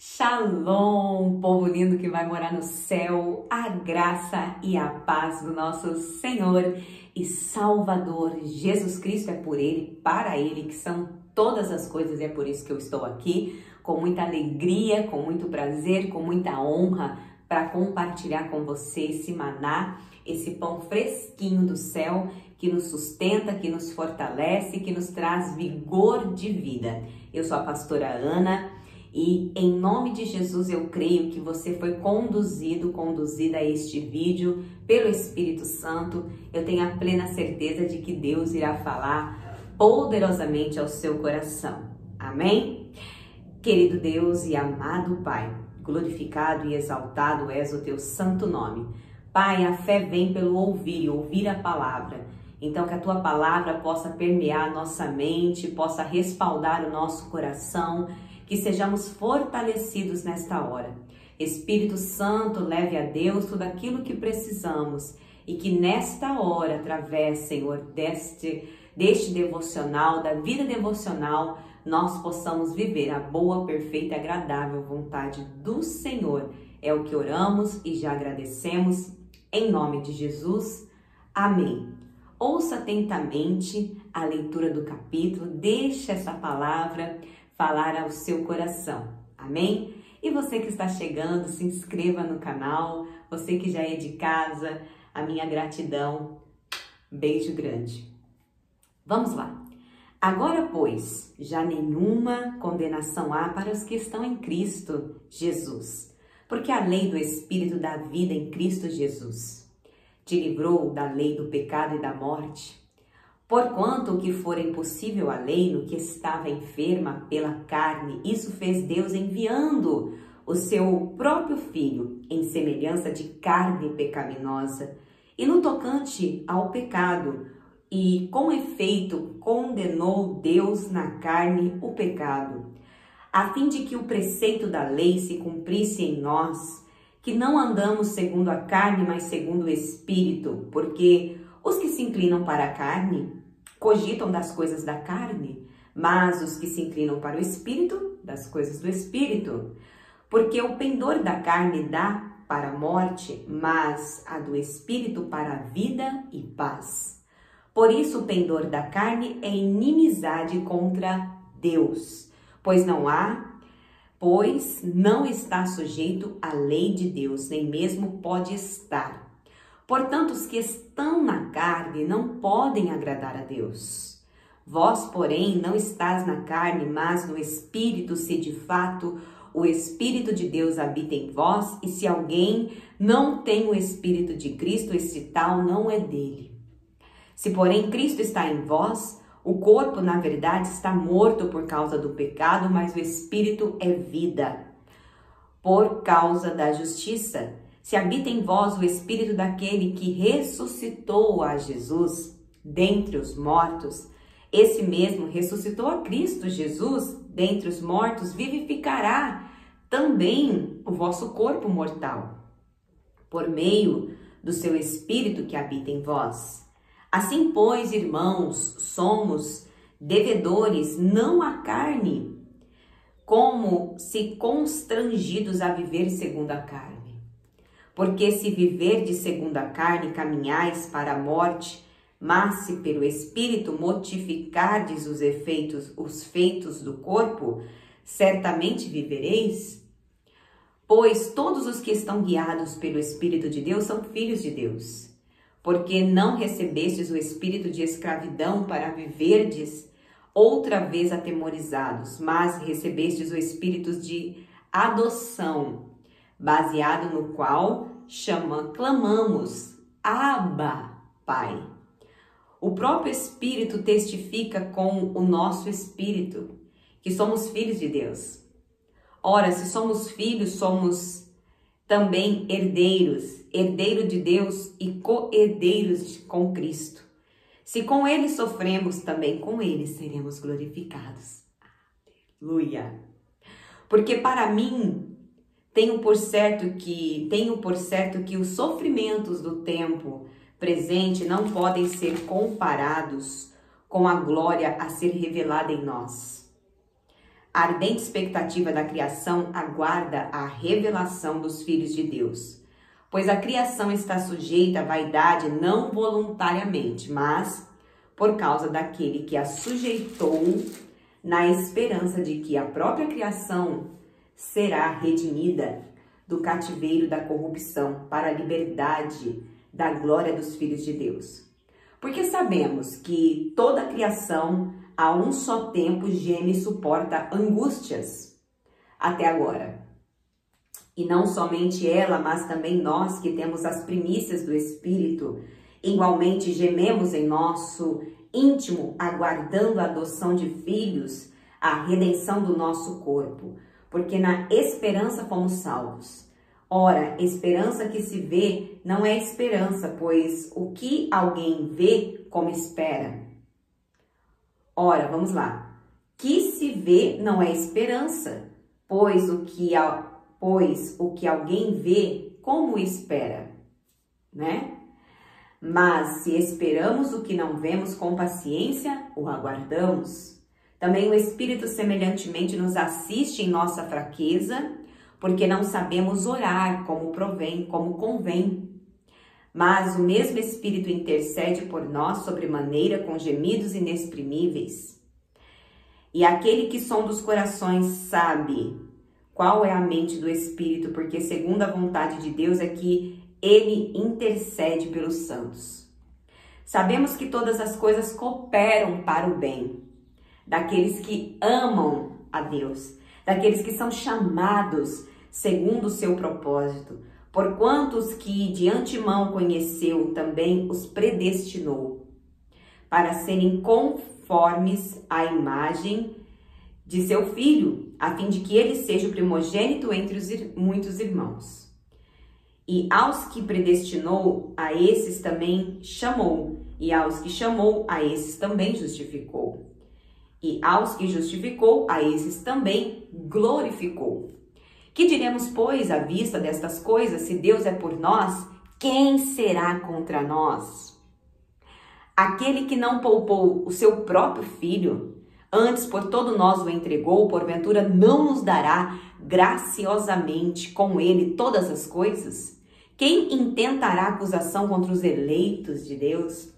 Shalom, povo lindo que vai morar no céu, a graça e a paz do nosso Senhor e Salvador Jesus Cristo. É por Ele, para Ele que são todas as coisas, e é por isso que eu estou aqui com muita alegria, com muito prazer, com muita honra para compartilhar com você esse maná, esse pão fresquinho do céu que nos sustenta, que nos fortalece, que nos traz vigor de vida. Eu sou a pastora Ana. E em nome de Jesus eu creio que você foi conduzida a este vídeo pelo Espírito Santo. Eu tenho a plena certeza de que Deus irá falar poderosamente ao seu coração. Amém? Querido Deus e amado Pai, glorificado e exaltado és o teu santo nome. Pai, a fé vem pelo ouvir a palavra. Então que a tua palavra possa permear a nossa mente, possa respaldar o nosso coração, que sejamos fortalecidos nesta hora. Espírito Santo, leve a Deus tudo aquilo que precisamos e que nesta hora, através, Senhor, deste devocional, da vida devocional, nós possamos viver a boa, perfeita e agradável vontade do Senhor. É o que oramos e já agradecemos em nome de Jesus. Amém. Ouça atentamente a leitura do capítulo, deixe essa palavra falar ao seu coração, amém? E você que está chegando, se inscreva no canal, você que já é de casa, a minha gratidão, beijo grande. Vamos lá. Agora, pois, já nenhuma condenação há para os que estão em Cristo Jesus, porque a lei do Espírito da vida em Cristo Jesus te livrou da lei do pecado e da morte. Porquanto o que for impossível à lei, no que estava enferma pela carne, isso fez Deus enviando o seu próprio Filho em semelhança de carne pecaminosa, e no tocante ao pecado, e com efeito condenou Deus na carne o pecado, a fim de que o preceito da lei se cumprisse em nós, que não andamos segundo a carne, mas segundo o Espírito, porque os que se inclinam para a carne cogitam das coisas da carne, mas os que se inclinam para o Espírito, das coisas do Espírito. Porque o pendor da carne dá para a morte, mas a do Espírito para a vida e paz. Por isso o pendor da carne é inimizade contra Deus, pois não está sujeito à lei de Deus, nem mesmo pode estar. Portanto, os que estão na carne não podem agradar a Deus. Vós, porém, não estás na carne, mas no Espírito, se de fato o Espírito de Deus habita em vós, e se alguém não tem o Espírito de Cristo, esse tal não é dele. Se, porém, Cristo está em vós, o corpo, na verdade, está morto por causa do pecado, mas o Espírito é vida por causa da justiça. Se habita em vós o Espírito daquele que ressuscitou a Jesus dentre os mortos, esse mesmo ressuscitou a Cristo Jesus dentre os mortos, vivificará também o vosso corpo mortal, por meio do seu Espírito que habita em vós. Assim, pois, irmãos, somos devedores não à carne, como se constrangidos a viver segundo a carne. Porque se viverdes segundo a carne, caminhais para a morte, mas se pelo Espírito mortificardes os feitos do corpo, certamente vivereis. Pois todos os que estão guiados pelo Espírito de Deus são filhos de Deus. Porque não recebestes o espírito de escravidão para viverdes outra vez atemorizados, mas recebestes o espírito de adoção, baseado no qual clamamos, Abba, Pai. O próprio Espírito testifica com o nosso espírito que somos filhos de Deus. Ora, se somos filhos, somos também herdeiros, herdeiro de Deus e co-herdeiros com Cristo. Se com Ele sofremos, também com Ele seremos glorificados. Aleluia! Porque para mim, tenho por certo que os sofrimentos do tempo presente não podem ser comparados com a glória a ser revelada em nós. A ardente expectativa da criação aguarda a revelação dos filhos de Deus, pois a criação está sujeita à vaidade não voluntariamente, mas por causa daquele que a sujeitou, na esperança de que a própria criação será redimida do cativeiro da corrupção para a liberdade da glória dos filhos de Deus. Porque sabemos que toda a criação a um só tempo geme e suporta angústias até agora. E não somente ela, mas também nós que temos as primícias do Espírito, igualmente gememos em nosso íntimo, aguardando a adoção de filhos, a redenção do nosso corpo, porque na esperança fomos salvos. Ora, esperança que se vê não é esperança, pois o que alguém vê, como espera? Ora, vamos lá. Que se vê não é esperança, pois o que alguém vê, como espera, né? Mas se esperamos o que não vemos com paciência, o aguardamos. Também o Espírito semelhantemente nos assiste em nossa fraqueza, porque não sabemos orar como convém. Mas o mesmo Espírito intercede por nós sobremaneira com gemidos inexprimíveis. E aquele que sonda os corações sabe qual é a mente do Espírito, porque segundo a vontade de Deus é que ele intercede pelos santos. Sabemos que todas as coisas cooperam para o bem daqueles que amam a Deus, daqueles que são chamados segundo o seu propósito. Porquanto os que de antemão conheceu, também os predestinou, para serem conformes à imagem de seu Filho, a fim de que ele seja o primogênito entre os muitos irmãos. E aos que predestinou, a esses também chamou, e aos que chamou, a esses também justificou. E aos que justificou, a esses também glorificou. Que diremos, pois, à vista destas coisas? Se Deus é por nós, quem será contra nós? Aquele que não poupou o seu próprio Filho, antes por todo nós o entregou, porventura não nos dará graciosamente com ele todas as coisas? Quem intentará acusação contra os eleitos de Deus?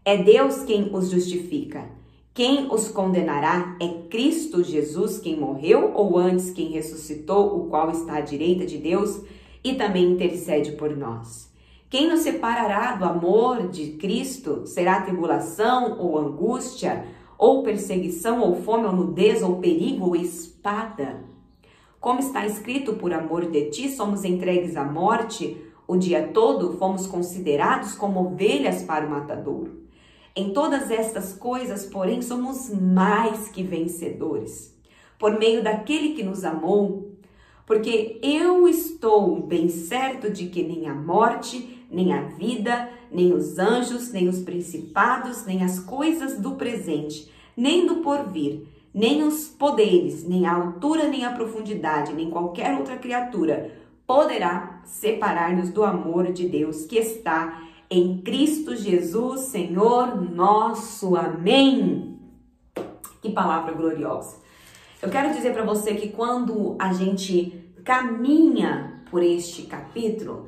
É Deus quem os justifica. Quem os condenará? É Cristo Jesus quem morreu, ou antes quem ressuscitou, o qual está à direita de Deus e também intercede por nós. Quem nos separará do amor de Cristo? Será tribulação ou angústia, ou perseguição, ou fome, ou nudez, ou perigo, ou espada? Como está escrito, por amor de ti somos entregues à morte, o dia todo fomos considerados como ovelhas para o matadouro. Em todas estas coisas, porém, somos mais que vencedores, por meio daquele que nos amou, porque eu estou bem certo de que nem a morte, nem a vida, nem os anjos, nem os principados, nem as coisas do presente, nem do porvir, nem os poderes, nem a altura, nem a profundidade, nem qualquer outra criatura poderá separar-nos do amor de Deus que está em Cristo Jesus, Senhor nosso. Amém. Que palavra gloriosa. Eu quero dizer para você que quando a gente caminha por este capítulo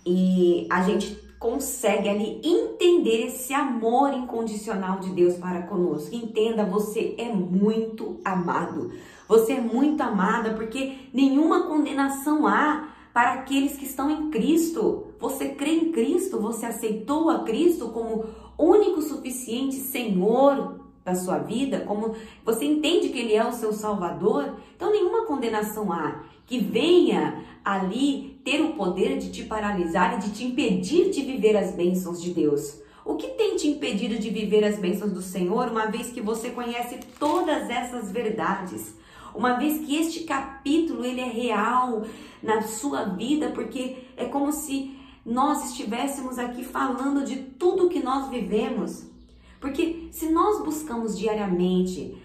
e a gente consegue ali entender esse amor incondicional de Deus para conosco. Entenda, você é muito amado. Você é muito amada porque nenhuma condenação há para aqueles que estão em Cristo. Você crê em Cristo, você aceitou a Cristo como único suficiente Senhor da sua vida, como você entende que Ele é o seu Salvador, então nenhuma condenação há que venha ali ter o poder de te paralisar e de te impedir de viver as bênçãos de Deus. O que tem te impedido de viver as bênçãos do Senhor, uma vez que você conhece todas essas verdades? Uma vez que este capítulo ele é real na sua vida, porque é como se nós estivéssemos aqui falando de tudo que nós vivemos. Porque se nós buscamos diariamente,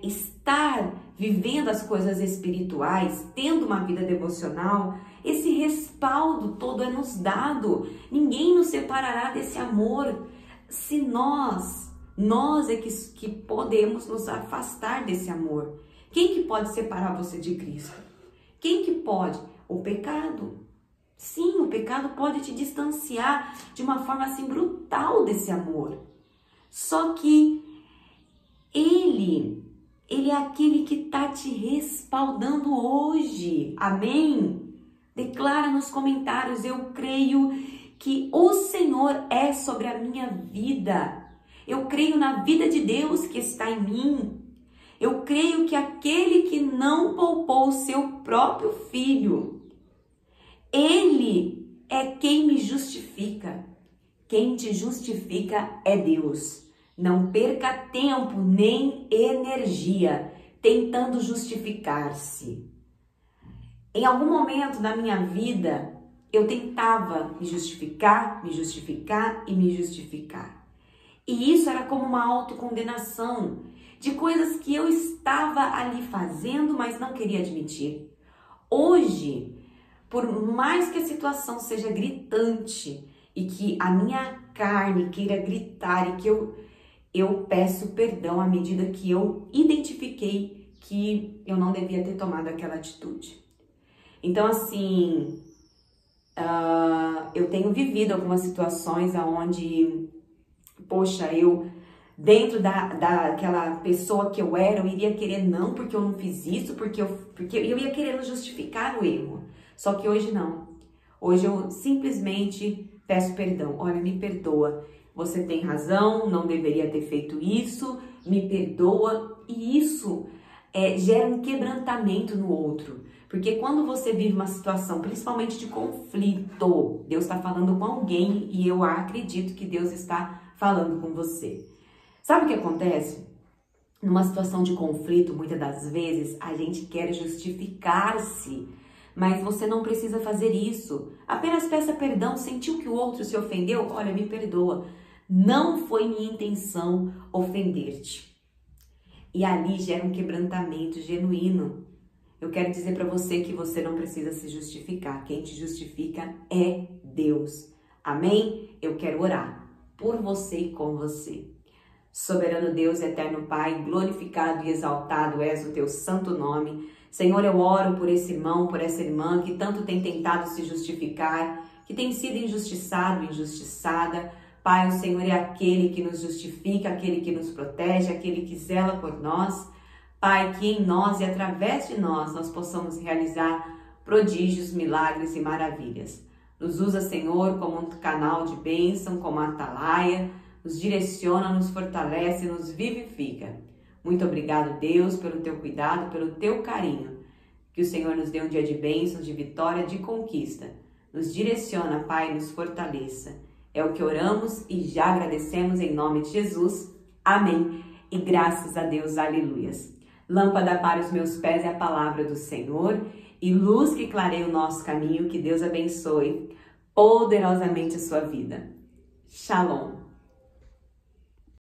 estar vivendo as coisas espirituais, tendo uma vida devocional, esse respaldo todo é nos dado. Ninguém nos separará desse amor se nós Nós é que podemos nos afastar desse amor. Quem que pode separar você de Cristo? Quem que pode? O pecado. Sim, o pecado pode te distanciar de uma forma assim brutal desse amor. Só que Ele é aquele que está te respaldando hoje. Amém? Declara nos comentários: eu creio que o Senhor é sobre a minha vida. Eu creio na vida de Deus que está em mim. Eu creio que aquele que não poupou o seu próprio filho, Ele é quem me justifica. Quem te justifica é Deus. Não perca tempo nem energia tentando justificar-se. Em algum momento da minha vida, eu tentava me justificar e me justificar. E isso era como uma autocondenação de coisas que eu estava ali fazendo, mas não queria admitir. Hoje, por mais que a situação seja gritante e que a minha carne queira gritar e que eu peço perdão à medida que eu identifiquei que eu não devia ter tomado aquela atitude. Então, assim, eu tenho vivido algumas situações onde, poxa, eu, dentro daquela pessoa que eu era, eu iria querer não, porque eu não fiz isso, porque eu ia querendo justificar o erro. Só que hoje não. Hoje eu simplesmente peço perdão. Olha, me perdoa. Você tem razão, não deveria ter feito isso, me perdoa. E isso gera um quebrantamento no outro. Porque quando você vive uma situação, principalmente de conflito, Deus está falando com alguém e eu acredito que Deus está falando com você. Sabe o que acontece? Numa situação de conflito, muitas das vezes, a gente quer justificar-se. Mas você não precisa fazer isso. Apenas peça perdão. Sentiu que o outro se ofendeu? Olha, me perdoa. Não foi minha intenção ofender-te. E ali gera um quebrantamento genuíno. Eu quero dizer para você que você não precisa se justificar. Quem te justifica é Deus. Amém? Eu quero orar por você e com você. Soberano Deus, eterno Pai, glorificado e exaltado és o teu santo nome. Senhor, eu oro por esse irmão, por essa irmã que tanto tem tentado se justificar, que tem sido injustiçado, injustiçada. Pai, o Senhor é aquele que nos justifica, aquele que nos protege, aquele que zela por nós. Pai, que em nós e através de nós possamos realizar prodígios, milagres e maravilhas. Nos usa, Senhor, como um canal de bênção, como atalaia, nos direciona, nos fortalece, nos vivifica. Muito obrigado, Deus, pelo teu cuidado, pelo teu carinho. Que o Senhor nos dê um dia de bênçãos, de vitória, de conquista. Nos direciona, Pai, nos fortaleça. É o que oramos e já agradecemos em nome de Jesus. Amém. E graças a Deus, aleluias. Lâmpada para os meus pés é a palavra do Senhor e luz que clareia o nosso caminho. Que Deus abençoe poderosamente a sua vida. Shalom.